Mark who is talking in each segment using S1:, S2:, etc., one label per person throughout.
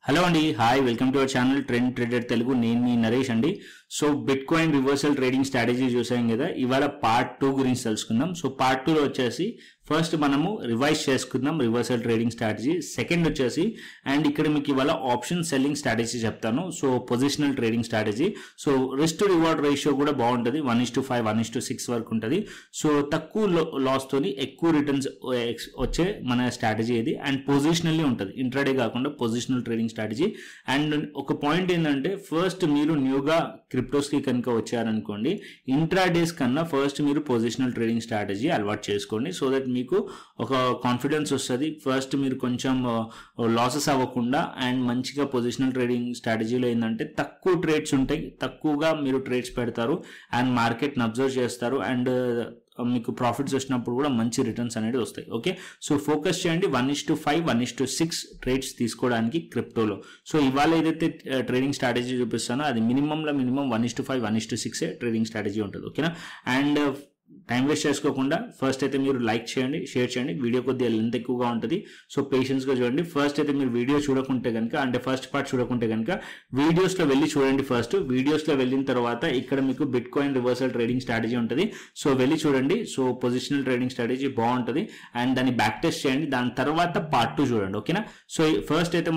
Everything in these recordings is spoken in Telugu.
S1: హలో అండి, hi, welcome to our channel trend trader Telugu. నేను మీ నరేష్ అండి. So bit coin reversal trading strategy చూసాం కదా, ఇవాళ పార్ట్ 2 గురించి తెలుసుకుందాం. సో పార్ట్ 2లో వచ్చేసి ఫస్ట్ మనము రివైజ్ చేసుకుందాం రివర్సల్ ట్రేడింగ్ స్ట్రాటజీ. సెకండ్ వచ్చేసి అండ్ ఇక్కడ మీకు ఇవాళ ఆప్షన్ సెల్లింగ్ స్ట్రాటజీ చెప్తాను. So positional trading strategy. So risk to reward ratio కూడా బాగుంటుంది, 1:5 1:6 వరకు ఉంటుంది. సో తక్కువ లాస్ తోని ఎక్కువ రిటర్న్స్ వచ్చే మన స్ట్రాటజీ ఇది. అండ్ పొజిషనల్లీ ఉంటుంది, ఇంట్రాడే కాకుండా పొజిషనల్ ట్రేడింగ్ స్ట్రాటజీ. అండ్ ఒక పాయింట్ ఏంటంటే, ఫస్ట్ మీరు న్యూగా క్రిప్టోస్ కి కనుక వచ్చారనుకోండి, ఇంట్రాడేస్ కన్నా ఫస్ట్ మీరు పొజిషనల్ ట్రేడింగ్ స్ట్రాటజీ అలవాటు చేసుకోండి. సో దట్ మీకు ఒక కాన్ఫిడెన్స్ వస్తుంది. ఫస్ట్ మీరు కొంచెం లాసెస్ అవ్వకుండా అండ్ మంచిగా పొజిషనల్ ట్రేడింగ్ స్ట్రాటజీలో ఏంటంటే తక్కువ ట్రేడ్స్ ఉంటాయి, తక్కువగా మీరు ట్రేడ్స్ పెడతారు అండ్ మార్కెట్ని అబ్జర్వ్ చేస్తారు అండ్ మీకు ప్రాఫిట్స్ వచ్చినప్పుడు కూడా మంచి రిటర్న్స్ అనేది వస్తాయి. ఓకే, సో ఫోకస్ చేయండి 1:5 1:6 ట్రేడ్స్ తీసుకోవడానికి క్రిప్టోలో. సో ఇవాళ ఏదైతే ట్రేడింగ్ స్ట్రాటజీ చూపిస్తానో అది మినిమం 1:5 1:6 ట్రేడింగ్ స్ట్రాటజీ ఉంటుంది. ఓకేనా, అండ్ టైం వేస్ట్ చేసుకోకుండా ఫస్ట్ అయితే మీరు లైక్ చేయండి, షేర్ చేయండి. వీడియో కొద్దిగా లెంత్ ఎక్కువగా ఉంటుంది, సో పేషెన్స్గా చూడండి. ఫస్ట్ అయితే మీరు వీడియో చూడకుంటే కనుక, అంటే ఫస్ట్ పార్ట్ చూడకుంటే కనుక వీడియోస్లో వెళ్ళి చూడండి. ఫస్ట్ వీడియోస్లో వెళ్ళిన తర్వాత ఇక్కడ మీకు bit coin reversal trading strategy ఉంటుంది, సో వెళ్ళి చూడండి. సో పొజిషనల్ ట్రేడింగ్ స్ట్రాటజీ బాగుంటుంది అండ్ దాన్ని బ్యాక్ టెస్ట్ చేయండి. దాని తర్వాత పార్ట్ 2 చూడండి. ఓకేనా, సో ఫస్ట్ అయితే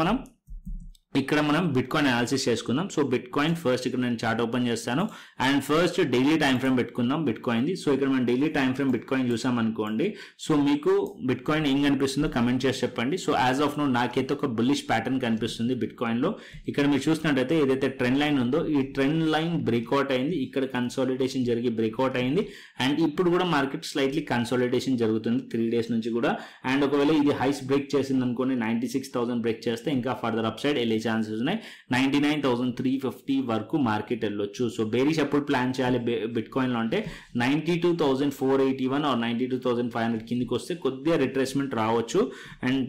S1: ఇక్కడ మనం బిట్ కాయిన్ అనాలిసిస్ చేసుకుందాం. సో బిట్ కాయిన్ ఫస్ట్ ఇక్కడ నేను చార్ట్ ఓపెన్ చేస్తాను and first daily time frame పెట్టుకుందాం బిట్ కాయిన్ది. సో ఇక్కడ మనం daily time frame bit coin చూసాం అనుకోండి, సో మీకు బిట్ కాయిన్ ఏం కనిపిస్తుందో కమెంట్ చేసి చెప్పండి. సో యాజ్ ఆఫ్ నో నాకైతే ఒక బుల్లిష్ ప్యాటర్న్ కనిపిస్తుంది బిట్ కాయిన్ లో. ఇక్కడ మీరు చూసినట్టయితే ఏదైతే ట్రెండ్ లైన్ ఉందో ఈ ట్రెండ్ లైన్ బ్రేక్అవుట్ అయింది, ఇక్కడ కన్సాలిడేషన్ జరిగి బ్రేక్అవుట్ అయింది అండ్ ఇప్పుడు కూడా మార్కెట్ స్లైట్లీ కన్సాలిడేషన్ జరుగుతుంది 3 డేస్ నుంచి కూడా. అండ్ ఒకవేళ ఇది హైస్ బ్రేక్ చేసింది అనుకోండి, 96,000 బ్రేక్ చేస్తే ఇంకా ఫర్దర్ అప్ సైడ్ వెళ్ళే ఛాన్సెస్ ఉన్నాయి. 99,350 వరకు మార్కెట్ వెళ్ళొచ్చు. సో బేరిష్ ఎప్పుడు ప్లాన్ చేయాలి బిట్ కాయిన్ లో అంటే 92,481 ఆర్ 92,500 కిందికి వస్తే కొద్దిగా రిట్రేస్మెంట్ రావచ్చు. అండ్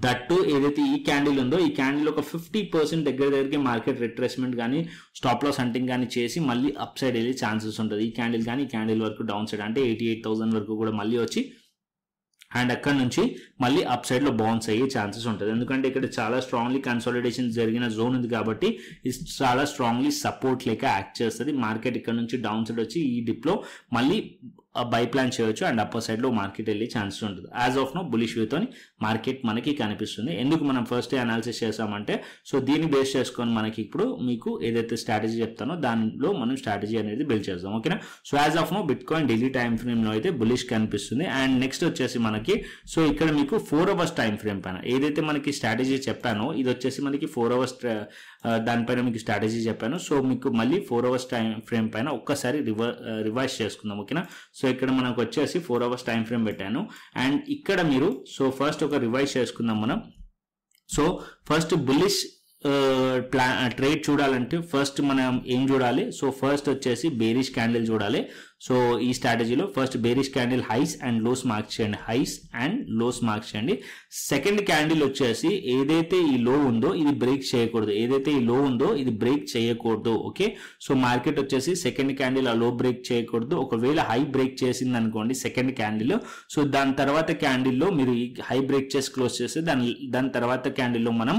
S1: దట్టు ఏదైతే ఈ క్యాండిల్ ఉందో ఈ క్యాండిల్ ఒక 50% దగ్గరికి మార్కెట్ రిట్రేస్మెంట్ కానీ స్టాప్ లాస్ హంటింగ్ కానీ చేసి మళ్ళీ అప్ సైడ్ వెళ్ళే ఛాన్సెస్ ఉంటుంది. ఈ క్యాండిల్ కానీ ఈ క్యాండిల్ వరకు డౌన్ సైడ్ అంటే 88,000 వరకు కూడా మళ్ళీ వచ్చి అండ్ అక్కడ నుంచి మళ్ళీ అప్ సైడ్ లో బౌన్స్ అయ్యే ఛాన్సెస్ ఉంటుంది. ఎందుకంటే ఇక్కడ చాలా స్ట్రాంగ్లీ కన్సాలిడేషన్ జరిగిన జోన్ ఉంది కాబట్టి ఇది చాలా స్ట్రాంగ్లీ సపోర్ట్ లేక యాక్ట్ చేస్తుంది. మార్కెట్ ఇక్కడ నుంచి డౌన్ సైడ్ వచ్చి ఈ డిప్ లో మళ్ళీ బై ప్లాన్ చేయొచ్చు అండ్ అప్పర్ సైడ్ లో మార్కెట్ వెళ్ళే ఛాన్సెస్ ఉంటుంది. యాజ్ ఆఫ్ నో బులిష్ వ్యూతో మార్కెట్ మనకి కనిపిస్తుంది. ఎందుకు మనం ఫస్ట్ అనాలిసిస్ చేసామంటే, సో దీన్ని బేస్ చేసుకొని మనకి ఇప్పుడు మీకు ఏదైతే స్ట్రాటజీ చెప్తానో దానిలో మనం స్ట్రాటజీ అనేది బిల్డ్ చేద్దాం. ఓకేనా, so as of now bitcoin daily time frame లో అయితే బులిష్ కనిపిస్తుంది. అండ్ నెక్స్ట్ వచ్చేసి మనకి సో ఇక్కడ మీకు 4 అవర్స్ టైం ఫ్రేమ్ పైన ఏదైతే మనకి స్ట్రాటజీ చెప్పానో ఇది వచ్చేసి మనకి 4 అవర్స్ దానిపైన మీకు స్ట్రాటజీ చెప్పాను. సో మీకు మళ్ళీ 4 అవర్స్ టైం ఫ్రేమ్ పైన ఒక్కసారి రివైజ్ చేసుకుందాం. ఓకేనా, సో ఇక్కడ మనకు వచ్చేసి 4 అవర్స్ టైం ఫ్రేమ్ పెట్టాను అండ్ ఇక్కడ మీరు సో ఫస్ట్ ఒక రివైజ్ చేసుకుందాం మనం. సో ఫస్ట్ బుల్లిష్ ట్రేడ్ చూడాలంటే ఫస్ట్ మనం ఏం చూడాలి? సో ఫస్ట్ వచ్చేసి బేరిష్ క్యాండిల్ చూడాలి. సో ఈ స్ట్రాటజీలో first bearish candle highs and lows mark చేయండి, హైస్ అండ్ లోస్ మార్క్ చేయండి. సెకండ్ క్యాండిల్ వచ్చేసి ఏదైతే ఈ లో ఉందో ఇది బ్రేక్ చేయకూడదు, ఏదైతే ఈ లో ఉందో ఇది బ్రేక్ చేయకూడదు. ఓకే, సో మార్కెట్ వచ్చేసి సెకండ్ క్యాండిల్ ఆ లో బ్రేక్ చేయకూడదు. ఒకవేళ హై బ్రేక్ చేసింది అనుకోండి సెకండ్ క్యాండిల్, సో దాని తర్వాత క్యాండిల్లో మీరు ఈ హై బ్రేక్ చేసి క్లోజ్ చేస్తే దాని తర్వాత క్యాండిల్లో మనం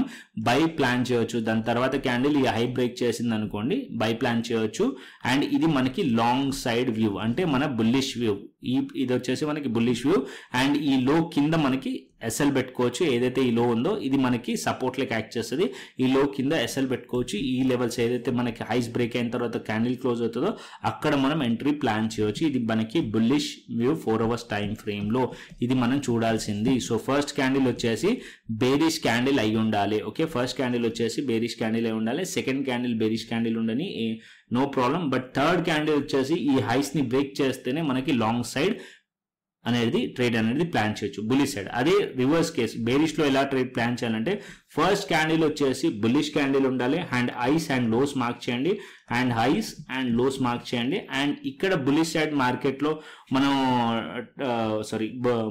S1: బై ప్లాన్ చేయవచ్చు. దాని తర్వాత క్యాండిల్ ఈ హై బ్రేక్ చేసింది అనుకోండి బై ప్లాన్ చేయవచ్చు. అండ్ ఇది మనకి లాంగ్ సైడ్ వ్యూ అంటే మన బుల్లిష్ వ్యూ. ఇది వచ్చేసి మనకి బుల్లిష్ వ్యూ అండ్ ఈ లో కింద మనకి ఎస్ఎల్ పెట్టుకోవచ్చు. ఏదైతే ఈ లో ఉందో ఇది మనకి సపోర్ట్ లెక్క యాక్ట్ చేస్తుంది. ఈ లో కింద ఎస్ఎల్ పెట్టుకోవచ్చు. ఈ లెవెల్స్ ఏదైతే మనకి హైస్ బ్రేక్ అయిన తర్వాత క్యాండిల్ క్లోజ్ అవుతుందో అక్కడ మనం ఎంట్రీ ప్లాన్ చేయవచ్చు. ఇది మనకి bullish view 4 hours time frame లో ఇది మనం చూడాల్సింది. సో ఫస్ట్ క్యాండిల్ వచ్చేసి బేరిష్ క్యాండిల్ అయి ఉండాలి. ఓకే, ఫస్ట్ క్యాండిల్ వచ్చేసి బేరిష్ క్యాండిల్ అయి ఉండాలి. సెకండ్ క్యాండిల్ బేరిష్ క్యాండిల్ ఉండని no problem. But third candle వచ్చేసి ఈ హైస్ ని బ్రేక్ చేస్తేనే మనకి లాంగ్ సైడ్ అనేది ట్రేడ్ అనేది ప్లాన్ చేయొచ్చు, బులిష్ సైడ్. అదే రివర్స్ కేసు బేరిష్ లో ఎలా ట్రేడ్ ప్లాన్ చేయాలంటే ఫస్ట్ క్యాండిల్ వచ్చేసి బులిష్ క్యాండిల్ ఉండాలి and highs and lows mark చేయండి and highs and lows mark చేయండి. అండ్ ఇక్కడ బులిష్ సైడ్ మార్కెట్ లో మనం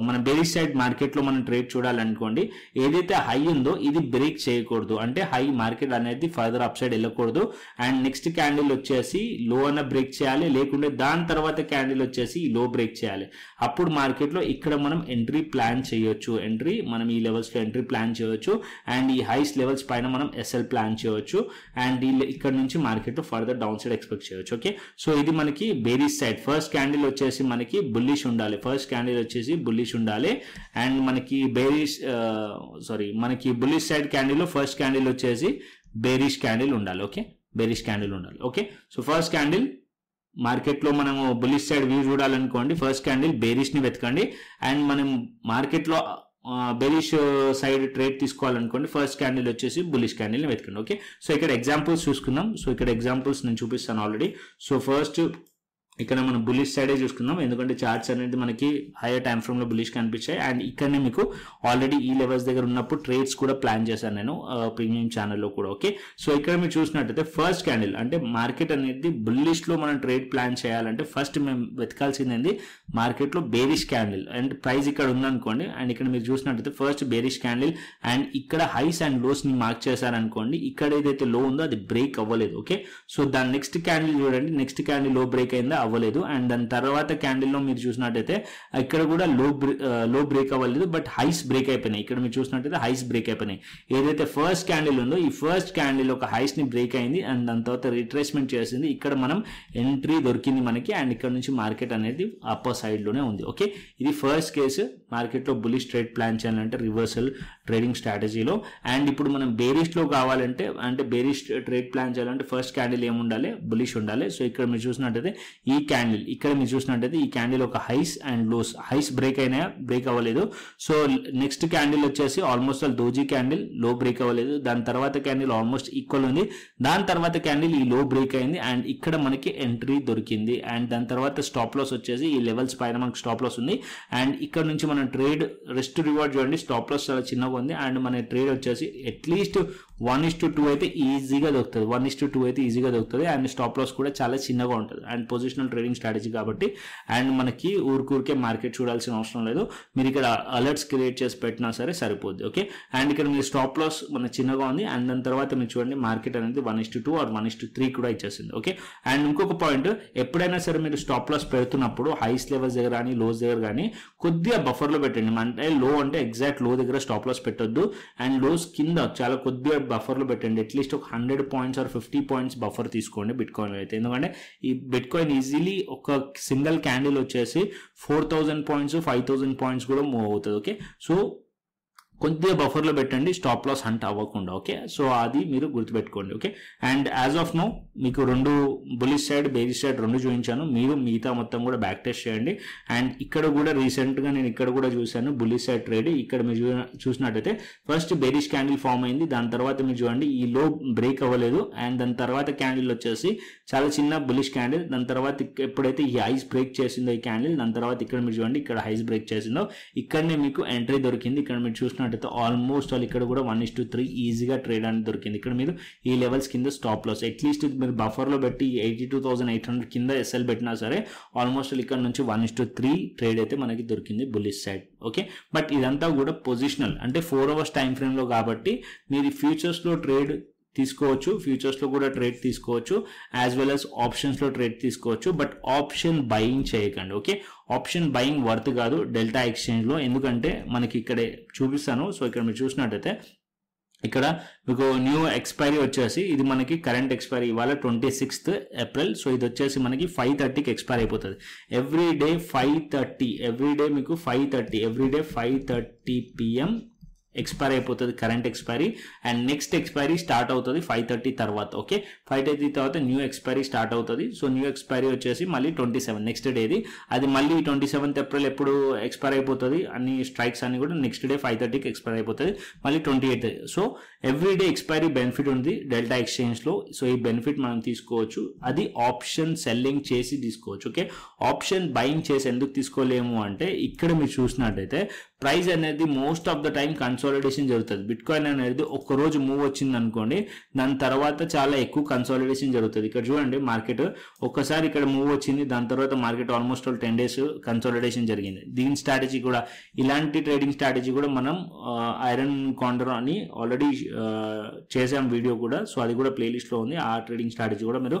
S1: మన బేరిష్ సైడ్ మార్కెట్ లో మనం ట్రేడ్ చూడాలనుకోండి, ఏదైతే హై ఉందో ఇది బ్రేక్ చేయకూడదు, అంటే హై మార్కెట్ అనేది ఫర్దర్ అప్ సైడ్ వెళ్ళకూడదు. అండ్ నెక్స్ట్ క్యాండిల్ వచ్చేసి లో అన్న బ్రేక్ చేయాలి, లేకుంటే దాని తర్వాత క్యాండిల్ వచ్చేసి లో బ్రేక్ చేయాలి. అప్పుడు మార్కెట్ లో ఇక్కడ మనం ఎంట్రీ ప్లాన్ చేయొచ్చు. ఎంట్రీ మనం ఈ లెవెల్స్ లో ఎంట్రీ ప్లాన్ చేయొచ్చు. అండ్ ఈ హైస్ లెవెల్స్ పైన మనం ఎస్ఎల్ ప్లాన్ చేయవచ్చు అండ్ ఇక్కడ నుంచి market further down side expect చేయవచ్చు. ఓకే, సో ఇది మనకి బేరిష్ సైడ్. ఫస్ట్ క్యాండిల్ వచ్చేసి మనకి బుల్లిష్ ఉండాలి, ఫస్ట్ క్యాండిల్ వచ్చేసి బుల్లిష్ ఉండాలి అండ్ మనకి మనకి బుల్లిష్ సైడ్ క్యాండిల్ లో ఫస్ట్ క్యాండిల్ వచ్చేసి బేరిష్ క్యాండిల్ ఉండాలి. ఓకే, బేరిష్ క్యాండిల్ ఉండాలి. Okay, so first candle market లో మనము బుల్లిష్ సైడ్ వ్యూ చూడాలనుకోండి, ఫస్ట్ క్యాండిల్ బేరిష్ ని వెతకండి అండ్ మనం మార్కెట్ లో బెరిష్ సైడ్ ట్రేడ్ తీసుకోవాలనుకోండి, ఫస్ట్ క్యాండిల్ వచ్చేసి బులిష్ క్యాండిల్ ని వెతకండి. ఓకే, సో ఇక్కడ ఎగ్జాంపుల్స్ చూసుకుందాం. సో ఇక్కడ ఎగ్జాంపుల్స్ నేను చూపిస్తాను ఆల్రెడీ. సో ఫస్ట్ ఇక్కడ మనం బులిష్ సైడే చూసుకుందాం, ఎందుకంటే చార్ట్స్ అనేది మనకి హైయర్ టైం ఫ్రేమ్ లో బులిష్ కనిపించాయి అండ్ ఇక్కడనే మీకు ఆల్రెడీ ఈ లెవెల్స్ దగ్గర ఉన్నప్పుడు ట్రేడ్స్ కూడా ప్లాన్ చేశాను నేను ప్రీమియం ఛానల్లో కూడా. ఓకే, సో ఇక్కడ మీరు చూసినట్టయితే ఫస్ట్ క్యాండిల్ అంటే మార్కెట్ అనేది బుల్లిష్ లో మనం ట్రేడ్ ప్లాన్ చేయాలంటే ఫస్ట్ మేము వెతకాల్సింది మార్కెట్ లో బేరిష్ క్యాండిల్ అండ్ ప్రైస్ ఇక్కడ ఉందనుకోండి అండ్ ఇక్కడ మీరు చూసినట్టయితే ఫస్ట్ బేరిష్ క్యాండిల్ అండ్ ఇక్కడ హైస్ అండ్ లోస్ ని మార్క్ చేశారనుకోండి, ఇక్కడ ఏదైతే లో ఉందో అది బ్రేక్ అవ్వలేదు. ఓకే, సో దాని నెక్స్ట్ క్యాండిల్ చూడండి, నెక్స్ట్ క్యాండిల్ లో బ్రేక్ అయిందా, అవ్వలేదు అండ్ దాని తర్వాత క్యాండిల్ లో మీరు చూసినట్టయితే ఇక్కడ కూడా లో బ్రేక్ అవ్వలేదు బట్ హైస్ బ్రేక్ అయిపోయినాయి. ఇక్కడ మీరు చూసినట్టయితే హైస్ బ్రేక్ అయిపోయినాయి. ఏదైతే ఫస్ట్ క్యాండిల్ ఉందో ఈ ఫస్ట్ క్యాండిల్ ఒక హైస్ ని బ్రేక్ అయింది అండ్ దాని తర్వాత రిట్రేస్మెంట్ చేసింది, ఇక్కడ మనం ఎంట్రీ దొరికింది మనకి అండ్ ఇక్కడ నుంచి మార్కెట్ అనేది అప్పర్ సైడ్ లోనే ఉంది. ఓకే, ఇది ఫస్ట్ కేసు మార్కెట్ లో బులిష్ ట్రేడ్ ప్లాన్ చేయాలంటే రివర్సల్ ట్రేడింగ్ స్ట్రాటజీలో. అండ్ ఇప్పుడు మనం బేరిష్ లో కావాలంటే అంటే బేరిష్ ట్రేడ్ ప్లాన్ చేయాలంటే ఫస్ట్ క్యాండిల్ ఏముండాలి, బులిష్ ఉండాలి. సో ఇక్కడ మీరు చూసినట్టయితే ఈ క్యాండిల్ ఇక్కడ మీరు చూసినట్టయితే ఈ క్యాండిల్ ఒక highs and lows, highs break అయినా బ్రేక్ అవ్వలేదు. సో నెక్స్ట్ క్యాండిల్ వచ్చేసి ఆల్మోస్ట్ డోజీ క్యాండిల్ లో బ్రేక్ అవ్వలేదు, దాని తర్వాత క్యాండిల్ ఆల్మోస్ట్ ఈక్వల్ ఉంది, దాని తర్వాత క్యాండిల్ ఈ లో బ్రేక్ అయింది అండ్ ఇక్కడ మనకి ఎంట్రీ దొరికింది అండ్ దాని తర్వాత స్టాప్ లాస్ వచ్చేసి ఈ లెవెల్స్ పైన మనకి స్టాప్ లాస్ ఉంది అండ్ ఇక్కడ నుంచి మనం ట్రేడ్ రిస్క్ రివార్డ్ చూడండి, స్టాప్ లాస్ చాలా చిన్నగా ఉంది అండ్ మన ట్రేడ్ వచ్చేసి అట్లీస్ట్ 1:2 అయితే ఈజీగా దొరుకుతుంది, 1:2 అయితే ఈజీగా దొరుకుతుంది అండ్ స్టాప్ లాస్ కూడా చాలా చిన్నగా ఉంటుంది అండ్ పొజిషనల్ ట్రేడింగ్ స్ట్రాటజీ కాబట్టి అండ్ మనకి ఊరికే మార్కెట్ చూడాల్సిన అవసరం లేదు, మీరు ఇక్కడ అలర్ట్స్ క్రియేట్ చేసి పెట్టినా సరే సరిపోద్ది. ఓకే, అండ్ ఇక్కడ మీరు స్టాప్ లాస్ మన చిన్నగా ఉంది అండ్ దాని తర్వాత మీరు చూడండి మార్కెట్ అనేది 1:2 ఆర్ 1:3 కూడా ఇచ్చేసింది. ఓకే, అండ్ ఇంకొక పాయింట్, ఎప్పుడైనా సరే మీరు స్టాప్ లాస్ పెడుతున్నప్పుడు హైస్ లెవెల్స్ దగ్గర కానీ లోస్ దగ్గర కానీ కొద్దిగా బఫర్ లో పెట్టండి. అంటే లో అంటే ఎగ్జాక్ట్ లో దగ్గర స్టాప్ లాస్ పెట్టొద్దు అండ్ లోస్ కింద చాలా కొద్దిగా బఫర్ లో పెట్టండి, అట్లీస్ట్ ఒక 100 పాయింట్స్ ఆర్ 50 పాయింట్స్ బఫర్ తీసుకోండి బిట్ కాయిన్ అయితే, ఎందుకంటే ఈ బిట్ కాయిన్ ఈజీలీ ఒక సింగిల్ క్యాండిల్ వచ్చేసి 4000 పాయింట్స్ 5000 పాయింట్స్ కూడా మూవ్ అవుతుంది. ఓకే, సో కొద్దిగా బఫర్లో పెట్టండి స్టాప్ లాస్ హంట్ అవ్వకుండా. ఓకే, సో అది మీరు గుర్తుపెట్టుకోండి. Okay, and as of now మీకు రెండు బులిష్ సైడ్ బేరిష్ సైడ్ రెండు చూపించాను, మీరు మిగతా మొత్తం కూడా బ్యాక్ టెస్ట్ చేయండి అండ్ ఇక్కడ కూడా రీసెంట్గా నేను ఇక్కడ కూడా చూశాను బులిష్ సైడ్ ట్రేడ్. ఇక్కడ మీరు చూసినట్టయితే ఫస్ట్ బేరిష్ క్యాండిల్ ఫామ్ అయింది, దాని తర్వాత మీరు చూడండి ఈ లో బ్రేక్ అవ్వలేదు అండ్ దాని తర్వాత క్యాండిల్ వచ్చేసి చాలా చిన్న బులిష్ క్యాండిల్, దాని తర్వాత ఎప్పుడైతే ఈ హైస్ బ్రేక్ చేసిందో ఈ క్యాండిల్, దాని తర్వాత ఇక్కడ మీరు చూడండి ఇక్కడ హైస్ బ్రేక్ చేసిందో ఇక్కడనే మీకు ఎంట్రీ దొరికింది. ఇక్కడ మీరు చూసిన ఆల్మోస్ట్ ఆల్ ఇక్కడ కూడా 1:3 ఈజీగా ట్రేడ్ అనేది దొరికింది. ఇక్కడ మీరు ఈ లెవెల్స్ కింద స్టాప్ లాస్ అట్లీస్ట్ మీరు బఫర్ లో పెట్టి 82,800 కింద ఎస్ఎల్ పెట్టినా సరే ఆల్మోస్ట్ ఇక్కడ నుంచి 1:3 ట్రేడ్ అయితే మనకి దొరికింది బుల్లిష్ సైడ్. ఓకే, బట్ ఇదంతా కూడా పొజిషనల్ అంటే 4 అవర్స్ టైం ఫ్రేమ్ లో కాబట్టి మీరు ఫ్యూచర్స్ లో ట్రేడ్ తీసుకోవచ్చు, ఫ్యూచర్స్ లో కూడా ట్రేడ్ తీసుకోవచ్చు యాజ్ వెల్ యాజ్ ఆప్షన్స్ లో ట్రేడ్ తీసుకోవచ్చు, బట్ ఆప్షన్ బయింగ్ చేయకండి. ఓకే, ఆప్షన్ బయింగ్ వర్త్ కాదు డెల్టా ఎక్స్చేంజ్ లో, ఎందుకంటే మనకి ఇక్కడ చూపిస్తాను. సో ఇక్కడ మీరు చూసినట్టయితే ఇక్కడ మీకు న్యూ ఎక్స్పైరీ వచ్చేసి ఇది మనకి కరెంట్ ఎక్స్పైరీ ఇవాళ 26th ఏప్రిల్. సో ఇది వచ్చేసి మనకి 5:30కి ఎక్స్పైర్ అయిపోతుంది. ఎవ్రీడే 5:30 ఎవ్రీడే మీకు 5:30 ఎవ్రీడే 5:30 PM ఎక్స్పైర్ అయిపోతుంది current expiry and next expiry start అవుతుంది 5:30 తర్వాత. ఓకే, 5:30 తర్వాత న్యూ ఎక్స్పైరీ స్టార్ట్ అవుతుంది. సో న్యూ ఎక్స్పైరీ వచ్చేసి మళ్ళీ 27 నెక్స్ట్ డేది, అది మళ్ళీ 27th ఏప్రిల్ ఎప్పుడు ఎక్స్పైర్ అయిపోతుంది, అన్ని స్ట్రైక్స్ అన్ని కూడా నెక్స్ట్ డే 5:30కి ఎక్స్పైర్ అయిపోతుంది మళ్ళీ 28th. So everyday expiry benefit ఉంది డెల్టా ఎక్స్చేంజ్ లో. సో ఈ బెనిఫిట్ మనం తీసుకోవచ్చు, అది ఆప్షన్ సెల్లింగ్ చేసి తీసుకోవచ్చు. ఓకే, ఆప్షన్ బయింగ్ చేసి ఎందుకు తీసుకోలేము అంటే ఇక్కడ మీరు చూసినట్టయితే ప్రైస్ అనేది most of the time consolidation జరుగుతుంది. బిట్ కాయిన్ అనేది ఒక్క రోజు మూవ్ వచ్చింది అనుకోండి, దాని తర్వాత చాలా ఎక్కువ కన్సాలిడేషన్ జరుగుతుంది. ఇక్కడ చూడండి మార్కెట్ ఒక్కసారి ఇక్కడ మూవ్ వచ్చింది, దాని తర్వాత మార్కెట్ ఆల్మోస్ట్ 10 days కన్సాలిడేషన్ జరిగింది. దీని స్ట్రాటజీ కూడా ఇలాంటి ట్రేడింగ్ స్ట్రాటజీ కూడా మనం ఐరన్ కాండర్ అని ఆల్రెడీ చేసాం వీడియో కూడా, సో అది కూడా ప్లేలిస్ట్ లో ఉంది. ఆ ట్రేడింగ్ స్ట్రాటజీ కూడా మీరు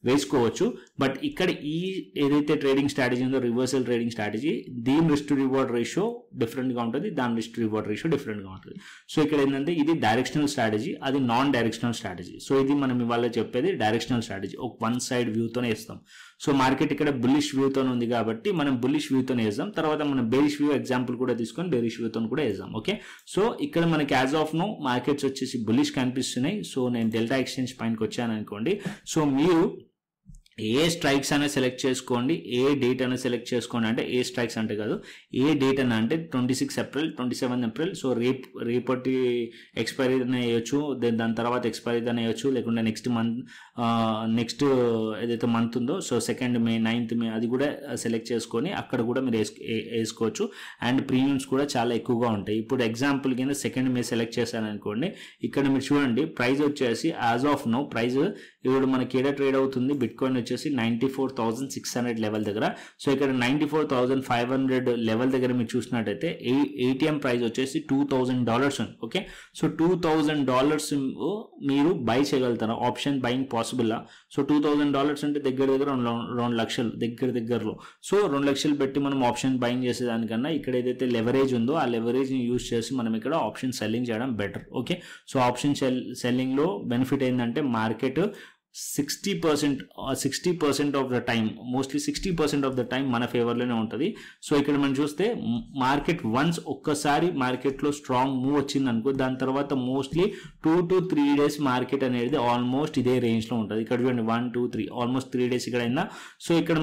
S1: వేసుకోవచ్చు. బట్ ఇక్కడ ఈ ఏదైతే ట్రేడింగ్ స్ట్రాటజీ ఉందో రివర్సల్ ట్రేడింగ్ స్ట్రాటజీ, దీని రిస్క్ టు రివార్డ్ రేషియో డిఫరెంట్గా ఉంటుంది, దాని రిస్క్ టు రివార్డ్ రేషియో డిఫరెంట్గా ఉంటుంది. సో ఇక్కడ ఏంటంటే ఇది డైరెక్షనల్ స్ట్రాటజీ, అది నాన్ డైరెక్షనల్ స్ట్రాటజీ. సో ఇది మనం ఇవాళ చెప్పేది డైరెక్షనల్ స్ట్రాటజీ, ఒక వన్ సైడ్ వ్యూతోనే వేస్తాం. సో మార్కెట్ ఇక్కడ బుల్లిష్ వ్యూతో ఉంది కాబట్టి మనం బుల్లిష్ వ్యూతోనే వేద్దాం, తర్వాత మనం బేరిష్ వ్యూ ఎగ్జాంపుల్ కూడా తీసుకొని బేరిష్ వ్యూతో కూడా వేద్దాం. ఓకే, సో ఇక్కడ మనకి యాజ్ ఆఫ్ నో మార్కెట్స్ వచ్చేసి బుల్లిష్ కనిపిస్తున్నాయి. సో నేను డెల్టా ఎక్స్చేంజ్ పైనకి వచ్చాను అనుకోండి, సో మీరు ఏ స్ట్రైక్స్ అనేది సెలెక్ట్ చేసుకోండి, ఏ డేట్ అనేది సెలెక్ట్ చేసుకోండి. అంటే ఏ స్ట్రైక్స్ అంటే కాదు, ఏ డేట్ అని అంటే 26 ఏప్రిల్, 27 ఏప్రిల్. సో రేపటి ఎక్స్పైరీ అని వేయచ్చు, దాని తర్వాత ఎక్స్పైరీ అని వేయచ్చు, లేకుంటే నెక్స్ట్ మంత్ నెక్స్ట్ ఏదైతే మంత్ ఉందో, సో 2nd మే 9th మే అది కూడా సెలెక్ట్ చేసుకొని అక్కడ కూడా మీరు వేసుకోవచ్చు. అండ్ ప్రీమియమ్స్ కూడా చాలా ఎక్కువగా ఉంటాయి. ఇప్పుడు ఎగ్జాంపుల్ కింద 2nd మే సెలెక్ట్ చేశాను అనుకోండి, ఇక్కడ మీరు చూడండి ప్రైస్ వచ్చేసి యాజ్ ఆఫ్ నో ప్రైస్ ఇప్పుడు మనకి ఏడా ట్రేడ్ అవుతుంది, బిట్ కాయిన్ వచ్చేసి 94,600 లెవెల్ దగ్గర. సో ఇక్కడ 94,500 లెవెల్ దగ్గర మీరు చూసినట్టయితే ఏటీఎం ప్రైస్ వచ్చేసి $2,000 ఉంది. ఓకే, సో $2,000 మీరు బై చేయగలుగుతారు, ఆప్షన్ బయింగ్ పాసిబుల్. సో $2,000 అంటే దగ్గర 2 లక్షలు దగ్గరలో. సో 2 లక్షలు పెట్టి మనం ఆప్షన్ బయింగ్ చేసేదానికన్నా ఇక్కడ ఏదైతే లెవరేజ్ ఉందో ఆ లెవరేజ్ని యూజ్ చేసి మనం ఇక్కడ ఆప్షన్ సెల్లింగ్ చేయడం బెటర్. ఓకే, సో ఆప్షన్ సెల్లింగ్లో బెనిఫిట్ ఏంటంటే market 60% of the time, mostly 60% of the time మన ఫేవర్లోనే ఉంటుంది. సో ఇక్కడ మనం చూస్తే మార్కెట్ వన్స్ ఒక్కసారి మార్కెట్లో స్ట్రాంగ్ మూవ్ వచ్చింది అనుకో, దాని తర్వాత మోస్ట్లీ 2 to 3 days మార్కెట్ అనేది ఆల్మోస్ట్ ఇదే రేంజ్లో ఉంటుంది. ఇక్కడ చూడండి 1 2 3 ఆల్మోస్ట్ 3 days ఇక్కడ అయిందా. సో ఇక్కడ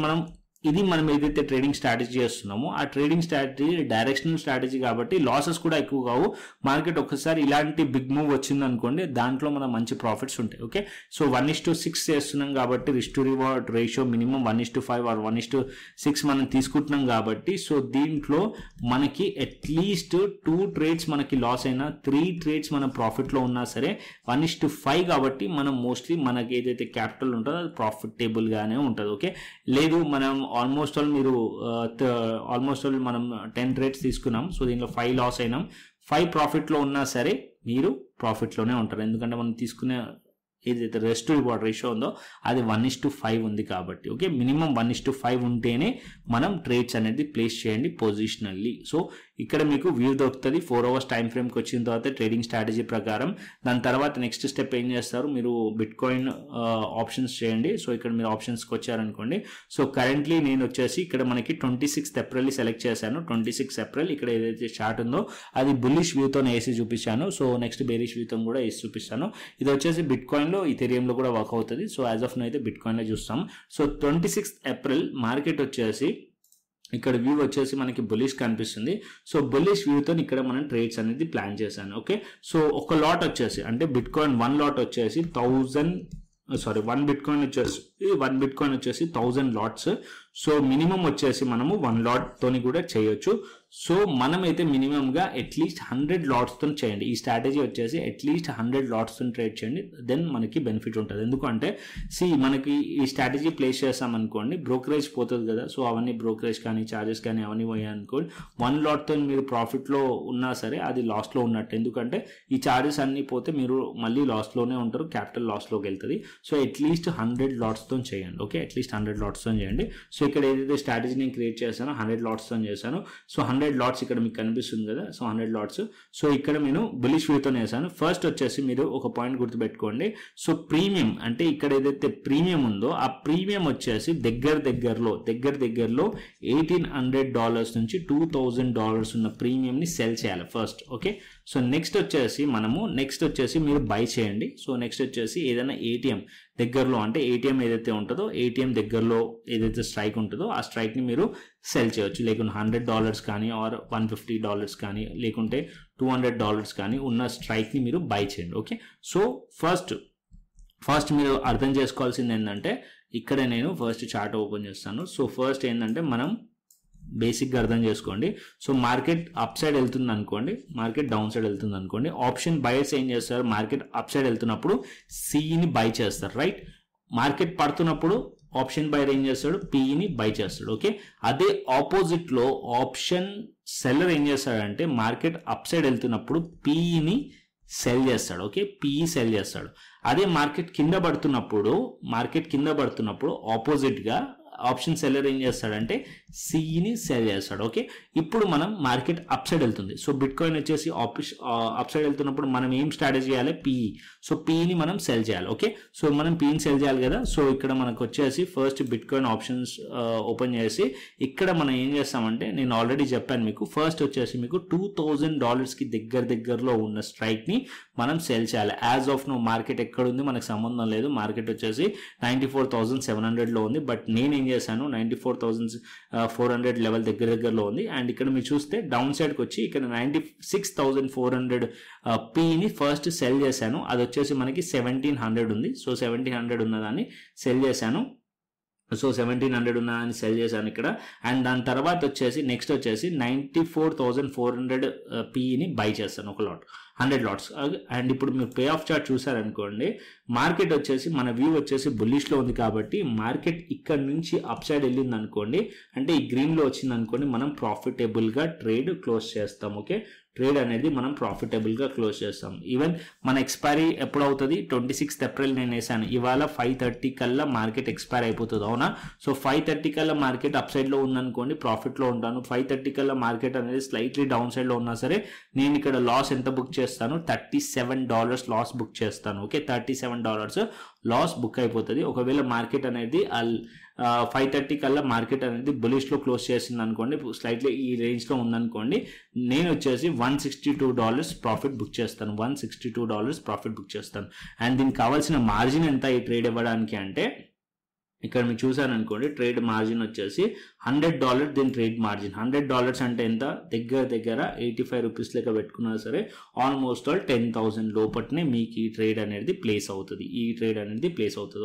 S1: మనం ఏదైతే ట్రేడింగ్ స్ట్రాటజీ చేస్తున్నామో ఆ ట్రేడింగ్ స్ట్రాటజీ డైరెక్షనల్ స్ట్రాటజీ కాబట్టి లాసెస్ కూడా ఎక్కువ కావు. మార్కెట్ ఒక్కసారి ఇలాంటి బిగ్ మూవ్ వచ్చింది అనుకోండి, దాంట్లో మనం మంచి ప్రాఫిట్స్ ఉంటాయి. ఓకే, సో 1:6 చేస్తున్నాం కాబట్టి risk to reward ratio minimum 1:5 or 1:6 మనం తీసుకుంటున్నాం కాబట్టి, సో దీంట్లో మనకి అట్లీస్ట్ 2 ట్రేడ్స్ మనకి లాస్ అయినా 3 ట్రేడ్స్ మనం ప్రాఫిట్లో ఉన్నా సరే 1:5 కాబట్టి మనం మోస్ట్లీ మనకి ఏదైతే క్యాపిటల్ ఉంటుందో అది ప్రాఫిటబుల్గానే ఉంటుంది. ఓకే, లేదు మనం ఆల్మోస్ట్ ఆల్ మనం 10 ట్రేడ్స్ తీసుకున్నాం, సో దీనిలో 5 లాస్ అయినాం, 5 ప్రాఫిట్లో ఉన్నా సరే మీరు ప్రాఫిట్లోనే ఉంటారు. ఎందుకంటే మనం తీసుకునే ఏదైతే రెస్ట్ టు రివార్డ్ రేషియో ఉందో అది 1:5 ఉంది కాబట్టి. ఓకే, మినిమం 1:5 ఉంటేనే మనం ట్రేడ్స్ అనేది ప్లేస్ చేయండి పొజిషనల్లీ. సో ఇక్కడ మీకు వ్యూ దొరుకుతుంది 4 hours టైం ఫ్రేమ్కి వచ్చిన తర్వాత ట్రేడింగ్ స్ట్రాటజీ ప్రకారం. దాని తర్వాత నెక్స్ట్ స్టెప్ ఏం చేస్తారు, మీరు బిట్ కాయిన్ ఆప్షన్స్ చేయండి. సో ఇక్కడ మీరు ఆప్షన్స్కి వచ్చారనుకోండి, సో కరెంట్లీ నేను వచ్చేసి ఇక్కడ మనకి 26th ఏప్రిల్ సెలెక్ట్ చేశాను. 26 ఏప్రిల్ ఇక్కడ ఏదైతే చార్ట్ ఉందో అది బుల్లిష్ వ్యూతో వేసి చూపించాను. సో నెక్స్ట్ బేరిష్ వ్యూతో కూడా వేసి చూపిస్తాను. ఇది వచ్చేసి బిట్ కాయిన్ లో ఇథెరియంలో కూడా వర్క్ అవుతుంది. సో యాజ్ ఆఫ్ నో అయితే బిట్ కాయిన్ లో చూస్తాం. సో 26th ఏప్రిల్ మార్కెట్ వచ్చేసి ఇక్కడ వ్యూ వచ్చేసి మనకి బుల్లిష్ కనిపిస్తుంది. సో బుల్లిష్ వ్యూతో ఇక్కడ మనం ట్రేడ్స్ అనేది ప్లాన్ చేశాను. ఓకే, సో ఒక లాట్ వచ్చేసి అంటే బిట్ కాయిన్ 1 లాట్ వచ్చేసి 1 బిట్ కాయిన్ వచ్చేసి 1000 లాట్స్. సో మినిమం వచ్చేసి మనము 1 లాట్ తోని కూడా చేయొచ్చు. సో మనమైతే మినిమంగా అట్లీస్ట్ 100 లాట్స్తో చేయండి. ఈ స్ట్రాటజీ వచ్చేసి అట్లీస్ట్ 100 లాట్స్తో ట్రేడ్ చేయండి, దెన్ మనకి బెనిఫిట్ ఉంటుంది. ఎందుకంటే మనకి ఈ స్ట్రాటజీ ప్లేస్ చేస్తాం అనుకోండి, బ్రోకరేజ్ పోతుంది కదా. సో అవన్నీ బ్రోకరేజ్ కానీ ఛార్జెస్ కానీ అవన్నీ పోయాయి అనుకోండి, 1 లాట్తో మీరు ప్రాఫిట్లో ఉన్నా సరే అది లాస్లో ఉన్నట్టు. ఎందుకంటే ఈ ఛార్జెస్ అన్నీ పోతే మీరు మళ్ళీ లాస్లోనే ఉంటారు, క్యాపిటల్ లాస్లోకి వెళ్తుంది. సో అట్లీస్ట్ 100 లాట్స్తో చేయండి. ఓకే, అట్లీస్ట్ 100 లాట్స్తో చేయండి. సో ఇక్కడ ఏదైతే స్ట్రాటజీ నేను క్రియేట్ చేశానో 100 లాట్స్తో చేశాను. సో 100 లాట్స్ ఇక్కడ మీకు కనిపిస్తుంది కదా. So 100 LADS. సో ఇక్కడ నేను బుల్లిష్ వ్యూతో వేసాను. ఫస్ట్ వచ్చేసి మీరు ఒక పాయింట్ గుర్తుపెట్టుకోండి. సో ప్రీమియం అంటే ఇక్కడ ఏదైతే ప్రీమియం ఉందో ఆ ప్రీమియం వచ్చేసి దగ్గరలో $1,800 నుంచి $2,000 ఉన్న ప్రీమియంని సెల్ చేయాలి ఫస్ట్. ఓకే, సో నెక్స్ట్ వచ్చేసి మీరు బై చేయండి. సో నెక్స్ట్ వచ్చేసి ఏదైనా ఏటీఎం దగ్గరలో అంటే ఏటీఎం ఏదైతే ఉంటుందో ఏటీఎం దగ్గరలో ఏదైతే స్ట్రైక్ ఉంటుందో ఆ స్ట్రైక్ని మీరు సెల్ చేయొచ్చు. లేకుంటే $100 కానీ ఆర్ $150 కానీ లేకుంటే $200 కానీ ఉన్న స్ట్రైక్ని మీరు బై చేయండి. ఓకే, సో ఫస్ట్ మీరు అర్థం చేసుకోవాల్సింది ఏంటంటే ఇక్కడ నేను ఫస్ట్ చార్ట్ ఓపెన్ చేస్తాను. సో ఫస్ట్ ఏంటంటే మనం బేసిక్గా అర్థం చేసుకోండి. సో మార్కెట్ అప్ సైడ్ వెళ్తుంది అనుకోండి, మార్కెట్ డౌన్ సైడ్ వెళ్తుంది అనుకోండి, ఆప్షన్ బయర్స్ ఏం చేస్తారు, మార్కెట్ అప్ సైడ్ వెళ్తున్నప్పుడు సిని బై చేస్తారు, రైట్. మార్కెట్ పడుతున్నప్పుడు ఆప్షన్ బయర్ ఏం చేస్తాడు, పిఈని బై చేస్తాడు. ఓకే, అదే ఆపోజిట్లో ఆప్షన్ సెల్లర్ ఏం చేస్తాడంటే మార్కెట్ అప్ సైడ్ వెళ్తున్నప్పుడు పిఈని సెల్ చేస్తాడు. ఓకే, పిఈ సెల్ చేస్తాడు. అదే మార్కెట్ కింద పడుతున్నప్పుడు ఆపోజిట్గా ఆప్షన్ సెల్లర్ ఏం చేస్తాడంటే సిఈని సెల్ చేస్తాడు. ఓకే, ఇప్పుడు మనం మార్కెట్ అప్ సైడ్ వెళ్తుంది. సో బిట్ కాయిన్ వచ్చేసి అప్ సైడ్ వెళ్తున్నప్పుడు మనం ఏం స్ట్రాటజీ చేయాలి? పిఈ. సో పిఈని మనం సెల్ చేయాలి. ఓకే, సో మనం పిఈని సెల్ చేయాలి కదా. సో ఇక్కడ మనకు వచ్చేసి first bit coin options open చేసి ఇక్కడ మనం ఏం చేస్తామంటే, నేను ఆల్రెడీ చెప్పాను మీకు, ఫస్ట్ వచ్చేసి మీకు $2,000కి దగ్గరలో ఉన్న స్ట్రైక్ని మనం సెల్ చేయాలి. యాజ్ ఆఫ్ నో మార్కెట్ ఎక్కడ ఉంది మనకు సంబంధం లేదు. మార్కెట్ వచ్చేసి 94,700లో ఉంది. బట్ నేను ఏం చేశాను, 94,400 లెవెల్ దగ్గరలో ఉంది. అండ్ ఇక్కడ మీరు చూస్తే డౌన్ సైడ్కి వచ్చి ఇక్కడ 96,400 పిని ఫస్ట్ సెల్ చేశాను. అది వచ్చేసి మనకి 1,700 ఉంది. సో 1,700 ఉన్నదాన్ని సెల్ చేశాను. సో 1,700 ఉన్నదాన్ని సెల్ చేశాను ఇక్కడ. అండ్ దాని తర్వాత వచ్చేసి నెక్స్ట్ వచ్చేసి 94,400 పిని బై చేస్తాను, ఒక లాట్, 100 లాట్స్. అండ్ ఇప్పుడు మీరు పే ఆఫ్ చార్ట్ చూసారనుకోండి, మార్కెట్ వచ్చేసి మన వ్యూ వచ్చేసి బుల్లిష్లో ఉంది కాబట్టి మార్కెట్ ఇక్కడ నుంచి అప్ సైడ్ వెళ్ళింది అనుకోండి, అంటే ఈ గ్రీన్లో వచ్చింది అనుకోండి, మనం ప్రాఫిటబుల్గా ట్రేడ్ క్లోజ్ చేస్తాం. ఓకే, ట్రేడ్ అనేది మనం ప్రాఫిటబుల్గా క్లోజ్ చేస్తాం. ఈవెన్ మన ఎక్స్పైరీ ఎప్పుడు అవుతుంది? 26th ఏప్రిల్ నేను వేసాను. ఇవాళ 5:30 కల్లా మార్కెట్ ఎక్స్పైర్ అయిపోతుంది, అవునా? సో 5:30 కల్లా మార్కెట్ అప్ సైడ్లో ఉందనుకోండి, ప్రాఫిట్లో ఉంటాను. 5:30 కల్లా మార్కెట్ అనేది స్లైట్లీ డౌన్ సైడ్లో ఉన్నా సరే నేను ఇక్కడ లాస్ ఎంత బుక్ చేస్తాను? $37 లాస్ బుక్ చేస్తాను. ఓకే, $37 లాస్ బుక్ అయిపోతుంది. ఒకవేళ మార్కెట్ అనేది 5:30 కల్లా మార్కెట్ అనేది బులిష్లో క్లోజ్ చేసింది అనుకోండి, స్లైట్లీ ఈ రేంజ్లో ఉందనుకోండి, నేను వచ్చేసి $162 ప్రాఫిట్ బుక్ చేస్తాను. $162 ప్రాఫిట్ బుక్ చేస్తాను. అండ్ దీనికి కావాల్సిన మార్జిన్ ఎంత ఈ ట్రేడ్ ఇవ్వడానికి అంటే, ఇక్కడ మీరు చూసారనుకోండి, ట్రేడ్ మార్జిన్ వచ్చేసి $100. దీని ట్రేడ్ మార్జిన్ $100 అంటే ఎంత? దగ్గర 85 రూపీస్ లెక్క పెట్టుకున్నా సరే ఆల్మోస్ట్ ఆల్ 10,000 లోపట్నే మీకు ఈ ట్రేడ్ అనేది ప్లేస్ అవుతుంది.